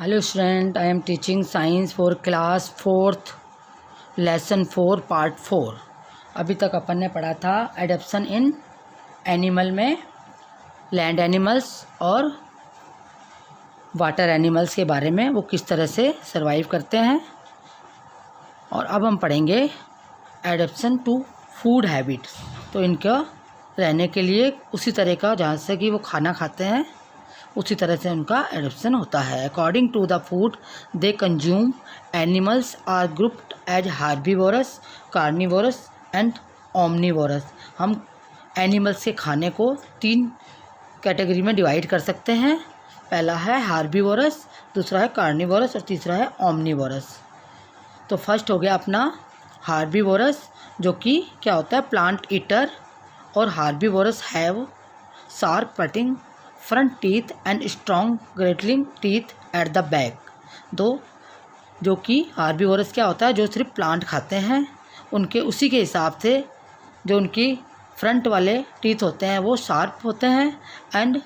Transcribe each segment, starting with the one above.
Hello student, I am teaching science for class 4th lesson 4 part 4। अभी तक अपन ने पढ़ा था एडप्शन इन एनिमल में लैंड एनिमल्स और वाटर एनिमल्स के बारे में, वो किस तरह से सरवाइव करते हैं। और अब हम पढ़ेंगे एडप्शन टू फूड हैबिट्स। तो इनका रहने के लिए उसी तरह का जहाँ से कि वो खाना खाते हैं उसी तरह से उनका एडप्शन होता है। According to the food they consume, animals are grouped as herbivorous, carnivorous and omnivorous. हम एनिमल्स के खाने को 3 कैटेगरी में डिवाइड कर सकते हैं। पहला है हार्बीवोरस, दूसरा है कार्निवोरस और तीसरा है ओमनीवोरस। तो फर्स्ट हो गया अपना हार्बीवोरस, जो कि क्या होता है, प्लांट ईटर। और herbivores have sharp cutting front teeth and strong grinding teeth at the back. जो कि हार्बीवोरस क्या होता है, जो सिर्फ प्लांट खाते हैं, उनके उसी के हिसाब से जो उनकी फ्रंट वाले टीथ होते हैं वो शार्प होते हैं एंड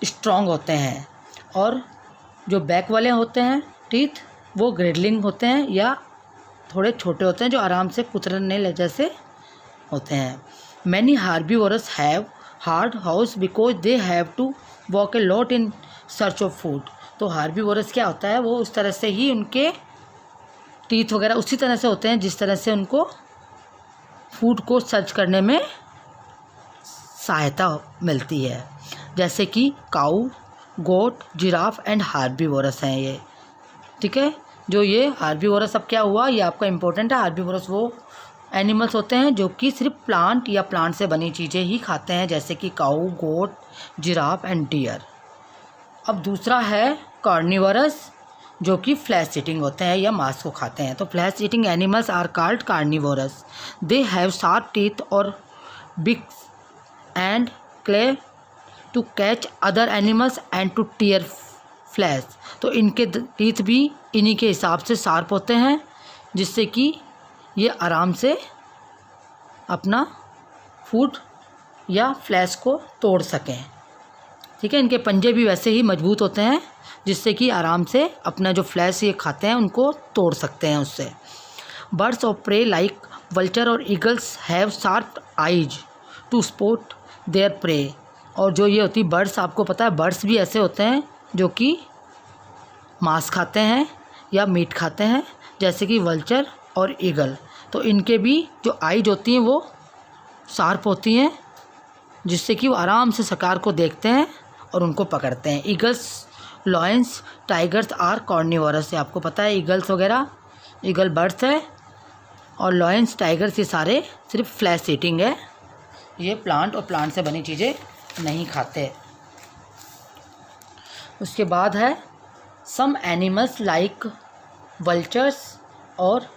स्ट्रॉन्ग होते हैं, और जो बैक वाले होते हैं टीथ वो ग्रेडलिंग होते हैं या थोड़े छोटे होते हैं, जो आराम से कुतरने जैसे होते हैं। Many herbivorous have hard house because they have to walk a lot in search of food. तो हार्बीवोरस क्या होता है, वो उस तरह से ही उनके टीथ वगैरह उसी तरह से होते हैं जिस तरह से उनको फूड को सर्च करने में सहायता मिलती है। जैसे कि काऊ, गोट, जिराफ एंड हार्बीवोरस हैं ये, ठीक है। जो ये हार्बीवोरस अब क्या हुआ, ये आपका इम्पोर्टेंट है। हार्बीवोरस वो एनिमल्स होते हैं जो कि सिर्फ प्लांट या प्लांट से बनी चीज़ें ही खाते हैं, जैसे कि काऊ, गोट, जिराफ एंड डियर। अब दूसरा है कार्निवोरस, जो कि फ्लैश ईटिंग होते हैं या मांस को खाते हैं। तो flesh eating animals are called carnivores. They have sharp teeth और beaks and claws to catch other animals and to tear flesh. तो इनके टीथ भी इन्हीं के हिसाब से शार्प होते हैं, जिससे कि ये आराम से अपना फूड या फ्लैश को तोड़ सकें, ठीक है। इनके पंजे भी वैसे ही मजबूत होते हैं, जिससे कि आराम से अपना जो फ्लैश ये खाते हैं उनको तोड़ सकते हैं उससे। Birds of prey like vulture और eagles have sharp eyes to spot their prey. और जो ये होती बर्ड्स, आपको पता है बर्ड्स भी ऐसे होते हैं जो कि मांस खाते हैं या मीट खाते हैं, जैसे कि वल्चर और ईगल। तो इनके भी जो आइज होती हैं वो शार्प होती हैं, जिससे कि वो आराम से शिकार को देखते हैं और उनको पकड़ते हैं। Eagles, lions, tigers are carnivorous. आपको पता है ईगल्स वगैरह, ईगल बर्ड्स है, और लॉयंस, टाइगर्स ये सारे सिर्फ फ्लैश ईटिंग है, ये प्लांट और प्लांट से बनी चीज़ें नहीं खाते। उसके बाद है सम एनिमल्स लाइक वल्चर्स और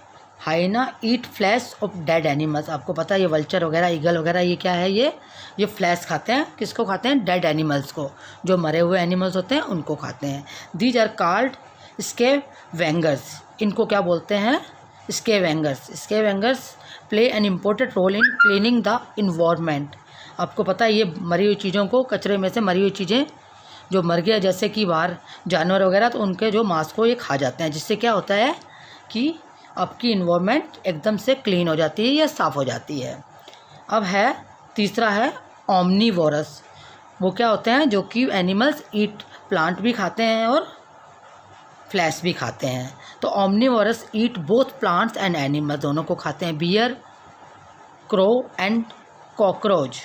hyena eat flesh of dead animals. आपको पता है ये वल्चर वगैरह, ईगल वगैरह, ये क्या है, ये फ्लैश खाते हैं। किसको खाते हैं? डेड एनिमल्स को, जो मरे हुए एनिमल्स होते हैं उनको खाते हैं। These are called scavengers. इनको क्या बोलते हैं? Scavengers. Scavengers play an important role in cleaning the environment. आपको पता है ये मरी हुई चीज़ों को, कचरे में से मरी हुई चीज़ें जो मर गया, जैसे कि बाहर जानवर वगैरह, तो उनके जो मांस को ये खा जाते हैं, जिससे क्या होता है कि आपकी इन्वायरमेंट एकदम से क्लीन हो जाती है या साफ़ हो जाती है। अब है तीसरा है ओमनीवोरस। वो क्या होते हैं? जो कि एनिमल्स ईट, प्लांट भी खाते हैं और फ्लैश भी खाते हैं। तो omnivorous eat both plants and animal, दोनों को खाते हैं। Bear, crow and cockroach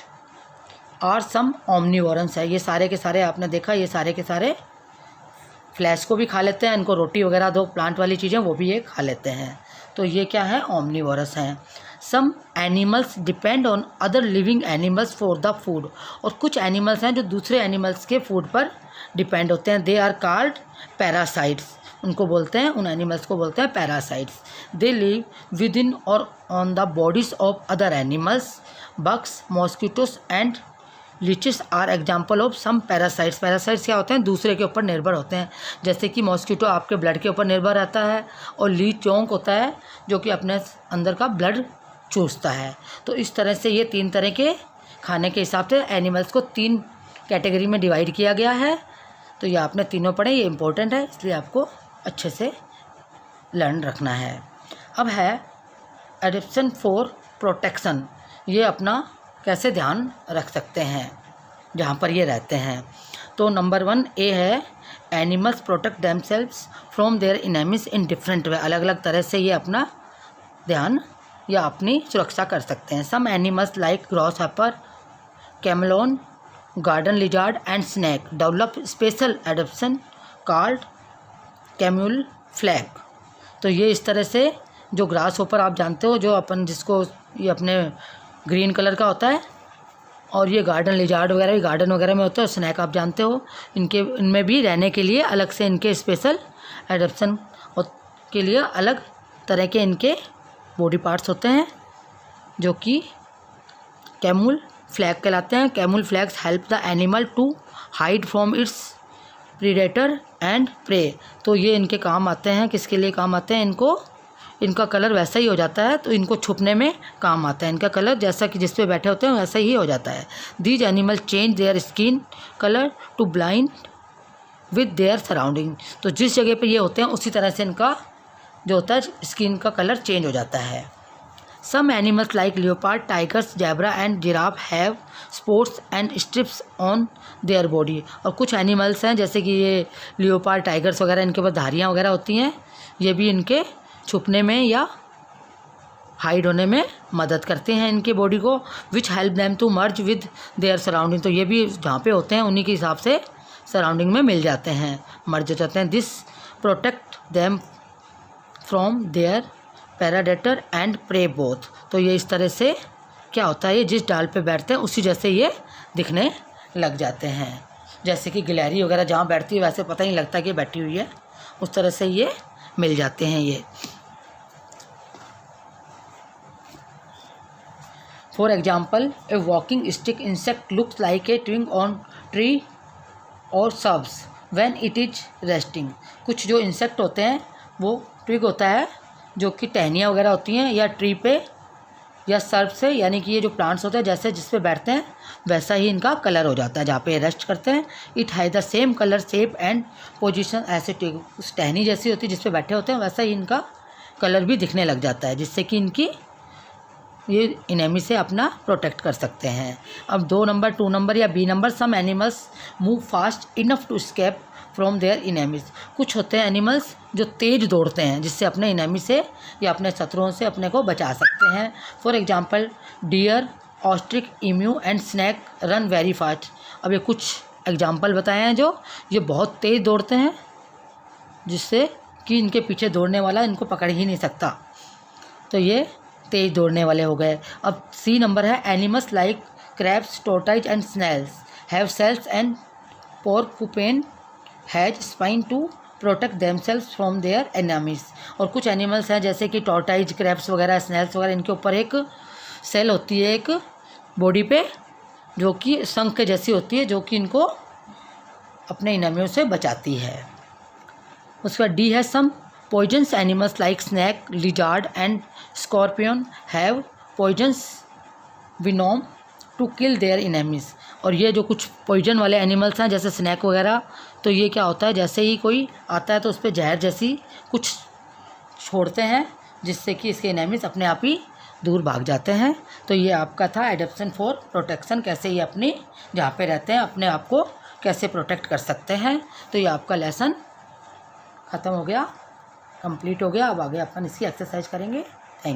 are some omnivorous है। ये सारे के सारे आपने देखा, ये सारे के सारे फ्लैश को भी खा लेते हैं, इनको रोटी वगैरह दो, प्लांट वाली चीज़ें वो भी ये खा लेते हैं। तो ये क्या है? ओमनीवोरस हैं। Some animals depend on other living animals for the food. और कुछ एनिमल्स हैं जो दूसरे एनिमल्स के फूड पर डिपेंड होते हैं। They are called parasites. उनको बोलते हैं, उन एनिमल्स को बोलते हैं parasites. They live within और on the bodies of other animals. Bugs, mosquitoes and leeches are example of some parasites. Parasites क्या होते हैं? दूसरे के ऊपर निर्भर होते हैं, जैसे कि मॉस्किटो आपके ब्लड के ऊपर निर्भर रहता है, और लीच चोंक होता है जो कि अपने अंदर का ब्लड चूसता है। तो इस तरह से ये 3 तरह के खाने के हिसाब से एनिमल्स को 3 कैटेगरी में डिवाइड किया गया है। तो ये आपने तीनों पढ़े, ये इम्पोर्टेंट है, इसलिए आपको अच्छे से लर्न रखना है। अब है एडेप्शन फॉर प्रोटेक्शन, ये अपना कैसे ध्यान रख सकते हैं जहाँ पर ये रहते हैं। तो नंबर 1 ए है, animals protect themselves from their enemies in different way, अलग अलग तरह से ये अपना ध्यान या अपनी सुरक्षा कर सकते हैं। Some animals like grasshopper, chameleon, garden lizard and snake develop special adaptation called camouflage. तो ये इस तरह से, जो ग्रास होपर आप जानते हो, जो अपन जिसको ये अपने ग्रीन कलर का होता है, और ये गार्डन लिजार्ड वगैरह भी गार्डन वगैरह में होता है, स्नैक आप जानते हो, इनमें भी रहने के लिए अलग से इनके स्पेशल एडेप्शन के लिए अलग तरह के इनके बॉडी पार्ट्स होते हैं, जो कि कैमूल फ्लैग कहलाते हैं। Camouflages help the animal to hide from its predator and prey. तो ये इनके काम आते हैं, किसके लिए काम आते हैं, इनका कलर वैसा ही हो जाता है, तो इनको छुपने में काम आता है। इनका कलर जैसा कि जिस पे बैठे होते हैं वैसा ही हो जाता है। These animal change their skin colour to blind with their surrounding. तो जिस जगह पे ये होते हैं उसी तरह से इनका जो होता है स्किन का कलर चेंज हो जाता है। Some animals like leopard, tigers, zebra and giraffe have spots and stripes on their body. और कुछ एनिमल्स हैं जैसे कि ये लियोपार्ड, टाइगर्स वगैरह, इनके पास धारियाँ वगैरह होती हैं, ये भी इनके छुपने में या हाइड होने में मदद करते हैं इनके बॉडी को। Which help them to merge with their surrounding. तो ये भी जहाँ पे होते हैं उन्हीं के हिसाब से सराउंडिंग में मिल जाते हैं, मर्ज हो जाते हैं। This protect them from their predator and prey both. तो ये इस तरह से क्या होता है, ये जिस डाल पे बैठते हैं उसी जैसे ये दिखने लग जाते हैं। जैसे कि गिलहरी वगैरह जहाँ बैठती है वैसे पता ही नहीं लगता कि बैठी हुई है, उस तरह से ये मिल जाते हैं ये। For example, a walking stick insect looks like a twig on tree और सब्स व्हेन इट इज रेस्टिंग। कुछ जो इंसेक्ट होते हैं वो ट्विग होता है, जो कि टहनियाँ वगैरह होती हैं, या ट्री पे या सर्फ से, यानी कि ये जो प्लांट्स होते हैं जैसे जिस पे बैठते हैं वैसा ही इनका कलर हो जाता है जहाँ पे रेस्ट करते हैं। It has the same colour, shape and position ऐसे उस टहनी जैसी होती है जिस पे बैठे होते हैं वैसा ही इनका कलर भी दिखने लग जाता है, जिससे कि इनकी ये इनेमी से अपना प्रोटेक्ट कर सकते हैं। अब 2 नंबर 2 नंबर या b number, some animals move fast enough to escape from their enemies. कुछ होते हैं एनिमल्स जो तेज़ दौड़ते हैं जिससे अपने इनेमी से या अपने शत्रुओं से अपने को बचा सकते हैं। For example, deer, ostrich, emu and snake run very fast. अब ये कुछ एग्जांपल बताए हैं जो ये बहुत तेज़ दौड़ते हैं, जिससे कि इनके पीछे दौड़ने वाला इनको पकड़ ही नहीं सकता, तो ये तेज़ दौड़ने वाले हो गए। अब सी नंबर है, animals like crabs, tortoise and snails have shells and porcupine has spine to protect themselves from their enemies. और कुछ एनिमल्स हैं जैसे कि टोर्टाइज, क्रैब्स वगैरह, स्नेल्स वगैरह, इनके ऊपर एक सेल होती है एक बॉडी पे जो कि शंख के जैसी होती है, जो कि इनको अपने इनेमियों से बचाती है। उसके बाद डी है, some poisonous animals like snake, lizard and scorpion have poisonous venom to kill their enemies. और ये जो कुछ पॉइजन वाले एनिमल्स हैं जैसे स्नैक वगैरह, तो ये क्या होता है, जैसे ही कोई आता है तो उस पर जहर जैसी कुछ छोड़ते हैं जिससे कि इसके इनेमीज अपने आप ही दूर भाग जाते हैं। तो ये आपका था एडेप्शन फॉर प्रोटेक्शन, कैसे ये अपनी जहाँ पे रहते हैं अपने आप को कैसे प्रोटेक्ट कर सकते हैं। तो ये आपका लेसन ख़त्म हो गया, कंप्लीट हो गया। अब आगे अपन इसकी एक्सरसाइज करेंगे।